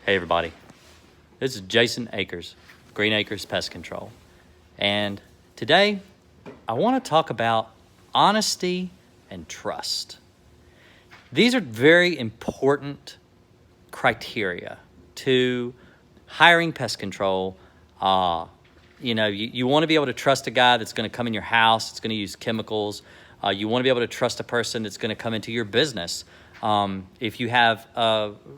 Hey everybody, this is Jason Akers, Green Acres Pest Control. And today I want to talk about honesty and trust. These are very important criteria to hiring pest control. You want to be able to trust a guy that's going to come in your house, that's going to use chemicals. You want to be able to trust a person that's going to come into your business. If you have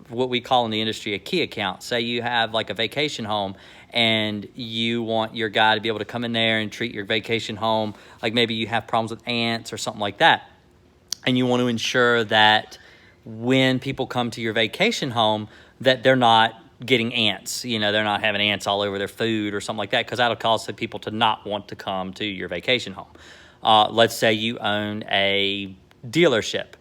what we call in the industry a key account, say you have like a vacation home and you want your guy to be able to come in there and treat your vacation home, like maybe you have problems with ants or something like that, and you want to ensure that when people come to your vacation home that they're not getting ants, they're not having ants all over their food or something like that, because that'll cause the people to not want to come to your vacation home. Let's say you own a dealership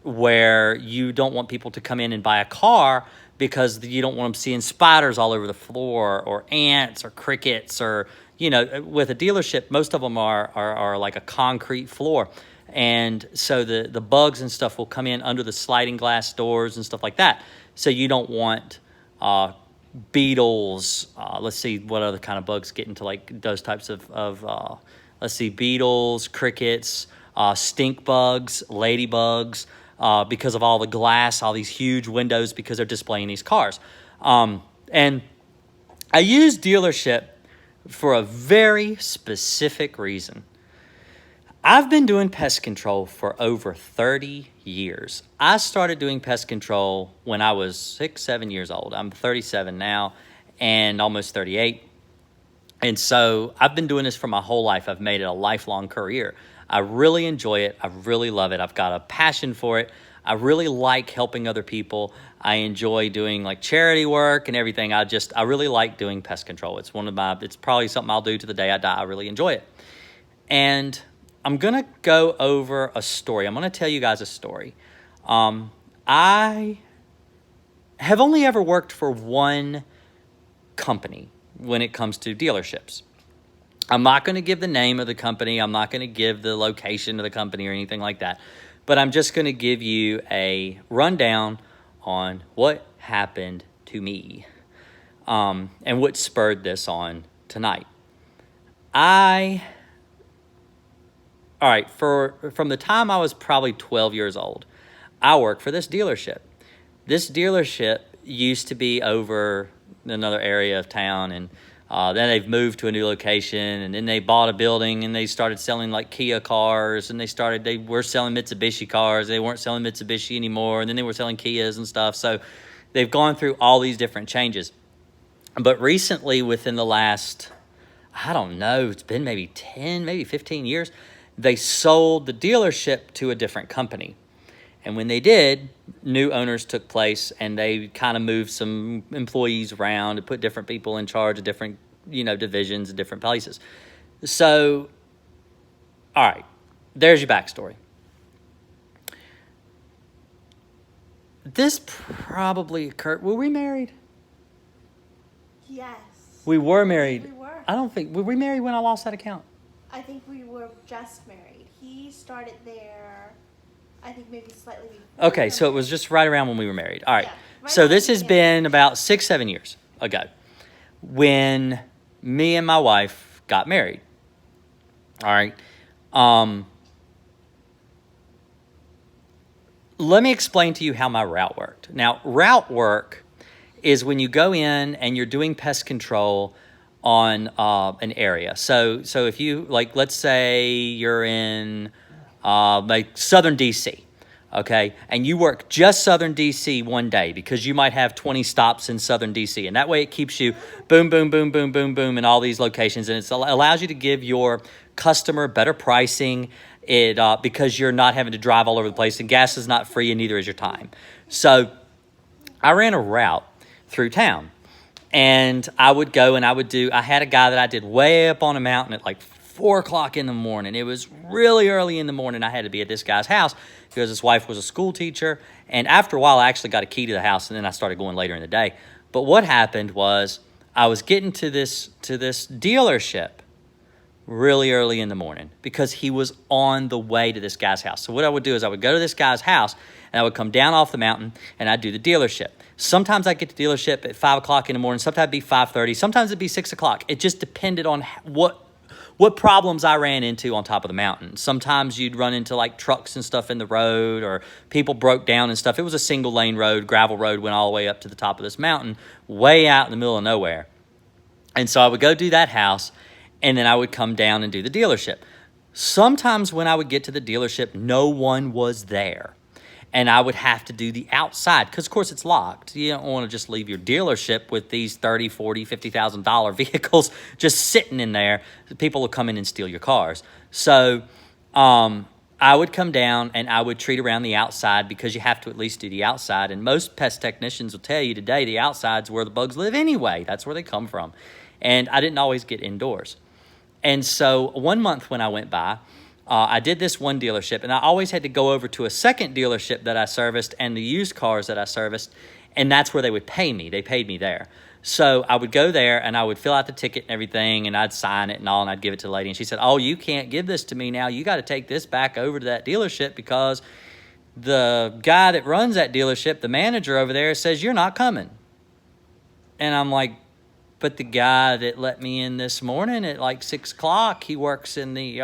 where you don't want people to come in and buy a car because you don't want them seeing spiders all over the floor or ants or crickets or, with a dealership, most of them are like a concrete floor. And so the bugs and stuff will come in under the sliding glass doors and stuff like that. So you don't want beetles. Let's see what other kind of bugs get into like those types of let's see, beetles, crickets, stink bugs, ladybugs, because of all the glass, all these huge windows, because they're displaying these cars. And I use dealership for a very specific reason. I've been doing pest control for over 30 years. I started doing pest control when I was 7 years old. I'm 37 now and almost 38. And so I've been doing this for my whole life. I've made it a lifelong career. I really enjoy it. I really love it. I've got a passion for it. I really like helping other people. I enjoy doing like charity work and everything. I really like doing pest control. It's probably something I'll do to the day I die. I really enjoy it. And I'm going to go over a story. I'm going to tell you guys a story. I have only ever worked for one company when it comes to dealerships. I'm not going to give the name of the company. I'm not going to give the location of the company or anything like that. But I'm just going to give you a rundown on what happened to me and what spurred this on tonight. From the time I was probably 12 years old, I worked for this dealership. This dealership used to be over another area of town, and then they've moved to a new location, and then they bought a building, and they started selling like Kia cars, and they were selling Mitsubishi cars. They weren't selling Mitsubishi anymore, and then they were selling Kias and stuff. So they've gone through all these different changes. But recently, within the last, I don't know, it's been maybe 10, maybe 15 years, they sold the dealership to a different company. And when they did, new owners took place, and they kind of moved some employees around and put different people in charge of different, divisions and different places. So, all right, there's your backstory. This probably occurred. Were we married? Yes. We were married. We were. I don't think, were we married when I lost that account? I think we were just married. He started there, I think maybe slightly before. Okay, so it was just right around when we were married. All right. Yeah, right So around this when has we been about 6-7 years ago when me and my wife got married. All right. Let me explain to you how my route worked. Now, route work is when you go in and you're doing pest control on an area. So if you, like, let's say you're in like southern DC, okay, and you work just southern DC one day because you might have 20 stops in southern DC, and that way it keeps you boom, boom, boom, boom, boom, boom in all these locations, and it allows you to give your customer better pricing because you're not having to drive all over the place, and gas is not free, and neither is your time. So I ran a route through town. And I would go and I had a guy that I did way up on a mountain at like 4 o'clock in the morning. It was really early in the morning. I had to be at this guy's house because his wife was a school teacher. And after a while, I actually got a key to the house, and then I started going later in the day. But what happened was I was getting to this dealership really early in the morning because he was on the way to this guy's house. So what I would do is I would go to this guy's house and I would come down off the mountain and I'd do the dealership. Sometimes I'd get to the dealership at 5 o'clock in the morning. Sometimes it'd be 5:30. Sometimes it'd be 6 o'clock. It just depended on what problems I ran into on top of the mountain. Sometimes you'd run into like trucks and stuff in the road or people broke down and stuff. It was a single lane road, gravel road, went all the way up to the top of this mountain, way out in the middle of nowhere. And so I would go do that house, and then I would come down and do the dealership. Sometimes when I would get to the dealership, no one was there. And I would have to do the outside because, of course, it's locked. You don't want to just leave your dealership with these $30,000, $40,000, $50,000 vehicles just sitting in there. People will come in and steal your cars. So I would come down and I would treat around the outside because you have to at least do the outside. And most pest technicians will tell you today the outside's where the bugs live anyway. That's where they come from. And I didn't always get indoors. And so 1 month when I went by, I did this one dealership, and I always had to go over to a second dealership that I serviced and the used cars that I serviced, and that's where they would pay me. They paid me there. So I would go there, and I would fill out the ticket and everything, and I'd sign it and all, and I'd give it to the lady. And she said, oh, you can't give this to me now. You got to take this back over to that dealership because the guy that runs that dealership, the manager over there, says you're not coming. And I'm like, but the guy that let me in this morning at like 6 o'clock, he works in the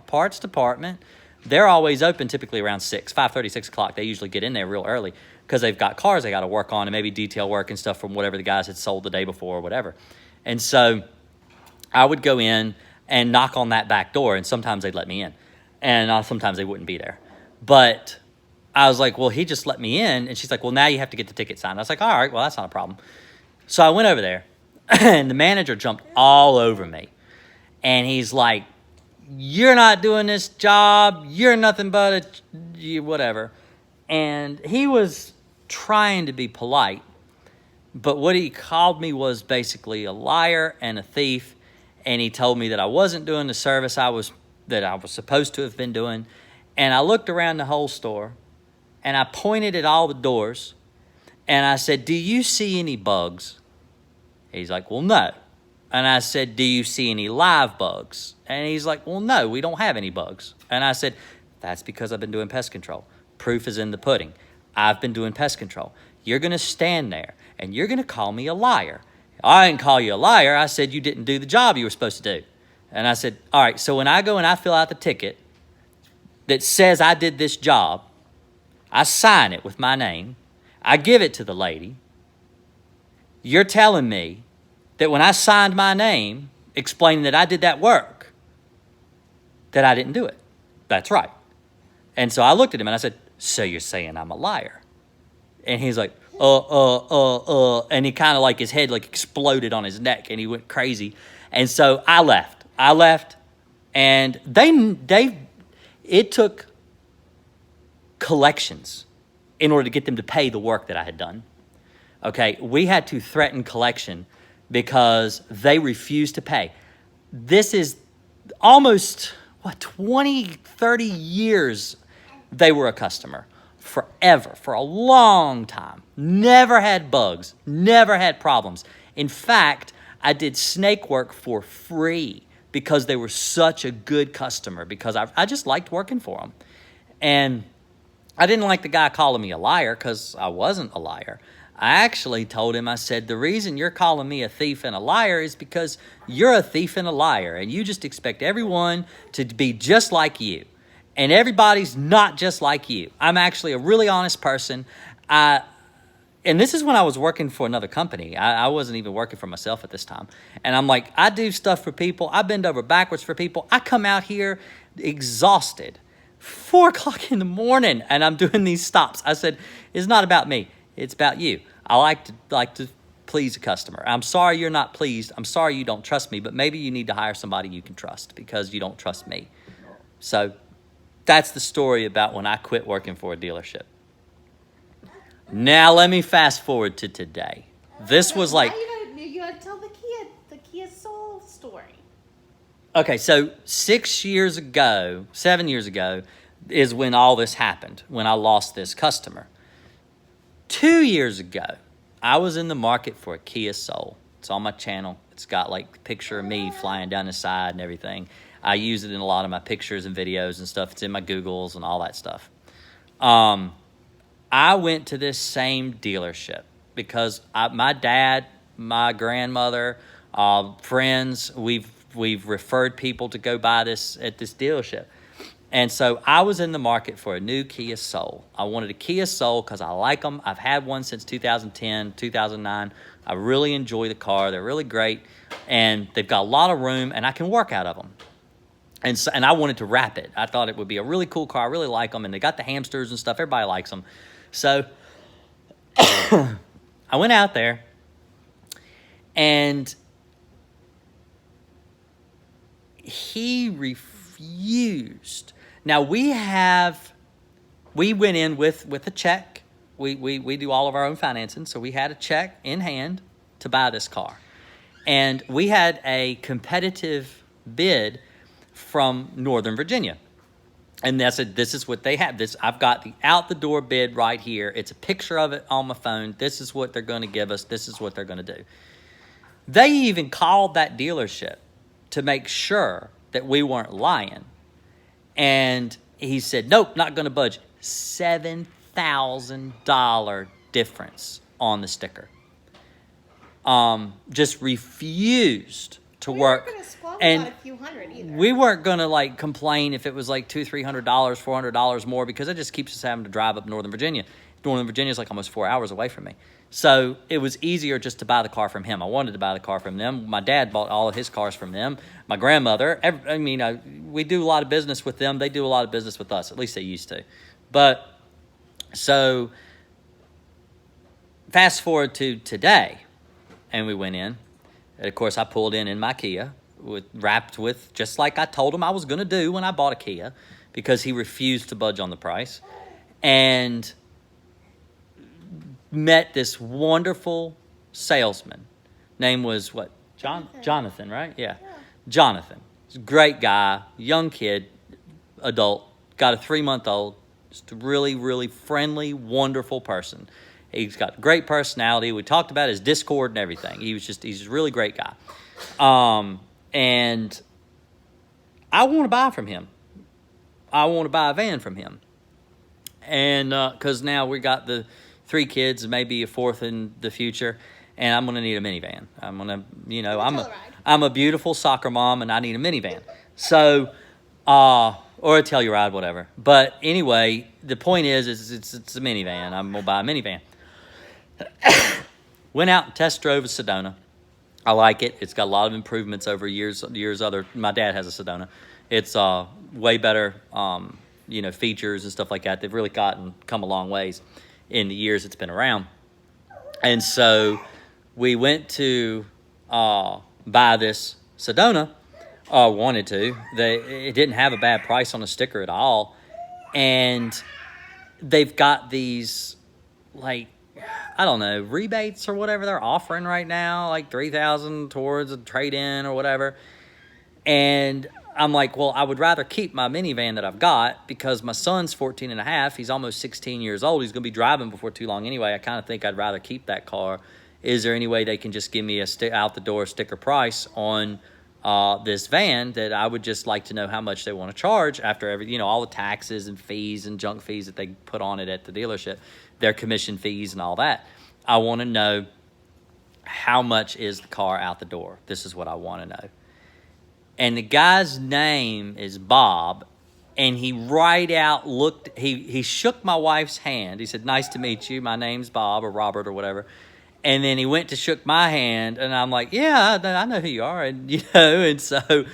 parts department. They're always open typically around 6, 5:30, 6 o'clock. They usually get in there real early because they've got cars they got to work on and maybe detail work and stuff from whatever the guys had sold the day before or whatever. And so I would go in and knock on that back door, and sometimes they'd let me in. And sometimes they wouldn't be there. But I was like, well, he just let me in. And she's like, well, now you have to get the ticket signed. I was like, all right, well, that's not a problem. So I went over there. And the manager jumped all over me. And he's like, you're not doing this job. You're nothing but a whatever. And he was trying to be polite. But what he called me was basically a liar and a thief. And he told me that I wasn't doing the service that I was supposed to have been doing. And I looked around the whole store. And I pointed at all the doors. And I said, do you see any bugs? He's like, well, no. And I said, do you see any live bugs? And he's like, well, no, we don't have any bugs. And I said, that's because I've been doing pest control. Proof is in the pudding. I've been doing pest control. You're going to stand there, and you're going to call me a liar. I didn't call you a liar. I said you didn't do the job you were supposed to do. And I said, all right, so when I go and I fill out the ticket that says I did this job, I sign it with my name. I give it to the lady. You're telling me that when I signed my name, explaining that I did that work, that I didn't do it. That's right. And so I looked at him and I said, so you're saying I'm a liar? And he's like, and he kind of like his head like exploded on his neck and he went crazy. And so I left. And it took collections in order to get them to pay the work that I had done. Okay, we had to threaten collection because they refused to pay. This is almost, 20, 30 years they were a customer. Forever, for a long time. Never had bugs, never had problems. In fact, I did snake work for free because they were such a good customer because I just liked working for them. And I didn't like the guy calling me a liar because I wasn't a liar. I actually told him, I said, the reason you're calling me a thief and a liar is because you're a thief and a liar, and you just expect everyone to be just like you. And everybody's not just like you. I'm actually a really honest person. And this is when I was working for another company. I wasn't even working for myself at this time. And I'm like, I do stuff for people. I bend over backwards for people. I come out here exhausted, 4 o'clock in the morning, and I'm doing these stops. I said, it's not about me. It's about you. I like to please a customer. I'm sorry you're not pleased. I'm sorry you don't trust me, but maybe you need to hire somebody you can trust because you don't trust me. So that's the story about when I quit working for a dealership. Now let me fast forward to today. This was like... You got to tell the Kia Soul story. Okay, so 7 years ago is when all this happened, when I lost this customer. 2 years ago, I was in the market for a Kia Soul. It's on my channel. It's got like a picture of me flying down the side and everything. I use it in a lot of my pictures and videos and stuff. It's in my Googles and all that stuff. I went to this same dealership because my dad, my grandmother, friends, we've referred people to go buy this at this dealership. And so I was in the market for a new Kia Soul. I wanted a Kia Soul because I like them. I've had one since 2010, 2009. I really enjoy the car. They're really great. And they've got a lot of room, and I can work out of them. And I wanted to wrap it. I thought it would be a really cool car. I really like them. And they got the hamsters and stuff. Everybody likes them. So I went out there, and he refused. Now, we went in with a check. We do all of our own financing, so we had a check in hand to buy this car. And we had a competitive bid from Northern Virginia. And this is what they have. I've got the out-the-door bid right here. It's a picture of it on my phone. This is what they're going to give us. This is what they're going to do. They even called that dealership to make sure that we weren't lying. And he said, nope, not going to budge. $7,000 difference on the sticker. Just refused to work. We weren't going to squabble and about a few hundred either. We weren't going to like complain if it was like $200, $300, $400 more, because it just keeps us having to drive up Northern Virginia. Northern Virginia is like almost 4 hours away from me. So it was easier just to buy the car from him. I wanted to buy the car from them. My dad bought all of his cars from them. My grandmother, we do a lot of business with them. They do a lot of business with us. At least they used to. But so fast forward to today, and we went in. And of course, I pulled in my Kia, wrapped with, just like I told him I was going to do when I bought a Kia, because he refused to budge on the price. And met this wonderful salesman. Name was what? Jonathan, right? Yeah. Jonathan. He's a great guy, young kid, adult, got a 3-month-old, just a really, really friendly, wonderful person. He's got great personality. We talked about his Discord and everything. He's a really great guy. And I want to buy from him. I want to buy a van from him. And because now we got the 3 kids, maybe a 4th in the future, and I'm going to need a minivan. I'm going to, I'm a beautiful soccer mom, and I need a minivan. So, or a Telluride, whatever. But anyway, the point is it's a minivan. I'm going to buy a minivan. Went out and test drove a Sedona. I like it. It's got a lot of improvements over years. My dad has a Sedona. It's way better, features and stuff like that. They've really come a long ways in the years it's been around. And so we went to buy this Sedona, wanted to. It didn't have a bad price on the sticker at all. And they've got these, rebates or whatever they're offering right now, like $3,000 towards a trade-in or whatever. And I'm like, well, I would rather keep my minivan that I've got, because my son's 14 and a half. He's almost 16 years old. He's going to be driving before too long anyway. I kind of think I'd rather keep that car. Is there any way they can just give me a out-the-door sticker price on this van that I would just like to know how much they want to charge after all the taxes and fees and junk fees that they put on it at the dealership, their commission fees and all that. I want to know how much is the car out the door. This is what I want to know. And the guy's name is Bob, and he he shook my wife's hand. He said, nice to meet you. My name's Bob, or Robert, or whatever. And then he went to shook my hand, and I'm like, yeah, I know who you are. And, and so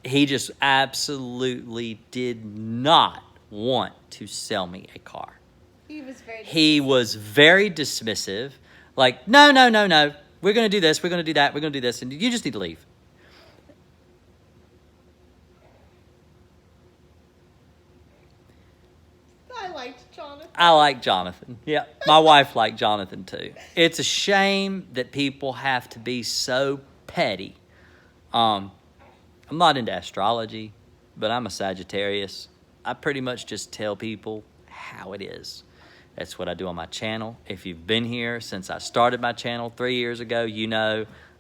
he just absolutely did not want to sell me a car. He was very dismissive. Like, no. We're going to do this. We're going to do that. We're going to do this. And you just need to leave. I like Jonathan. Yeah, my wife liked Jonathan too. It's a shame that people have to be so petty. I'm not into astrology, but I'm a Sagittarius. I pretty much just tell people how it is. That's what I do on my channel. If you've been here since I started my channel 3 years ago,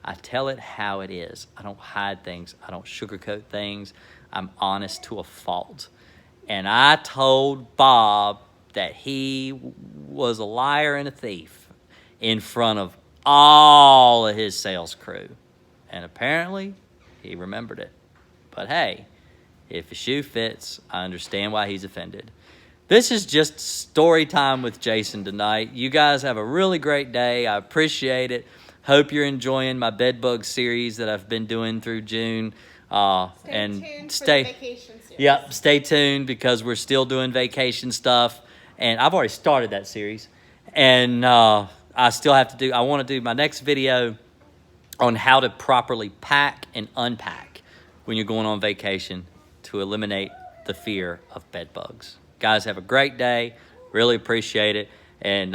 I tell it how it is. I don't hide things. I don't sugarcoat things. I'm honest to a fault. And I told Bob that he was a liar and a thief in front of all of his sales crew. And apparently, he remembered it. But hey, if a shoe fits, I understand why he's offended. This is just story time with Jason tonight. You guys have a really great day. I appreciate it. Hope you're enjoying my bedbug series that I've been doing through June. Stay tuned for the vacation series. Yep, stay tuned because we're still doing vacation stuff. And I've already started that series. And I still have to do, I want to do my next video on how to properly pack and unpack when you're going on vacation to eliminate the fear of bed bugs. Guys, have a great day. Really appreciate it. And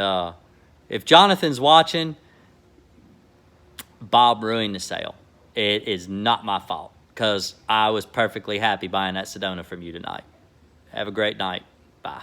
if Jonathan's watching, Bob ruined the sale. It is not my fault because I was perfectly happy buying that Sedona from you tonight. Have a great night. Bye.